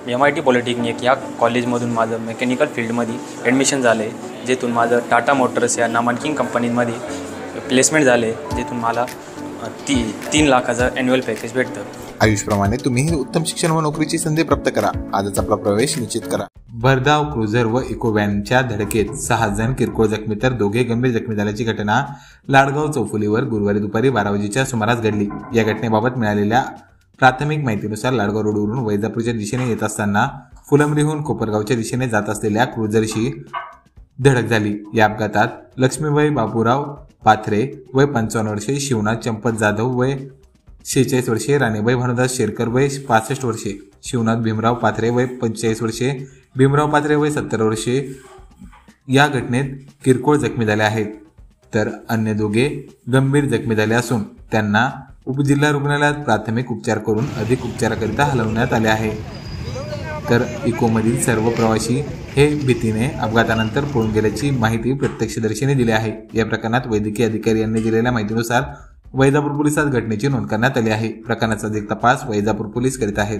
MIT polytechnic या कॉलेजमधून माझं मेकॅनिकल फील्डमध्ये ॲडमिशन झालं आहे, जेथून माझं टाटा मोटर्स या नामांकित कंपनीमध्ये प्लेसमेंट झाले, जेथून मला 3 लाखाचं ॲन्युअल पॅकेज भेटतं. आयुषप्रमाणे तुम्हीही उत्तम शिक्षण व नोकरीची संधी प्राप्त करा. आजच आपला प्रवेश निश्चित करा. भरधाव क्रुझर व इको व्हॅनच्या धडकेत 6 जण किरकोळ जखमी तर 2 गंभीर जखमी झाल्याची घटना लाडगाव चौफुलीवर गुरुवारी दुपारी 12 वाजेच्या सुमारास घडली. या घटनेबाबत मिळालेल्या प्राथमिक माहितीनुसार लाडगाव रोडवरून वैजापूरच्या दिशेने येत असताना फुलंब्रीहून कोपरगावच्या दिशेने जात असलेल्या क्रुझरशी धडक झाली. या अपघातात लक्ष्मीबाई बाबूराव पाथरे वय 55 वर्षे, शिवनाथ चंपत जाधव वय 46 वर्षे, राणीबाई भानुदास शेरकर वय 65 वर्षे, शिवनाथ भीमराव पाथरे वय 45 वर्षे, भीमराव पाथरे वय 70 वर्षे या घटनेत किरकोळ जखमी झाले आहेत. तर अन्य 2 गंभीर जखमी झाले असून त्यांना उपजिल्हा रुग्णालयात प्राथमिक उपचार करून अधिक उपचाराकरिता हलवण्यात आले आहे. तर इकोमधील सर्व प्रवासी हे भीतीने अपघातानंतर पळून गेल्याची माहिती प्रत्यक्षदर्शीने दिली आहे. या प्रकरणात वैद्यकीय अधिकारी यांनी दिलेल्या माहितीनुसार वैजापूर पोलिसात घटनेची नोंद करण्यात आली आहे. प्रकरणाचा अधिक तपास वैजापूर पोलीस करीत आहेत.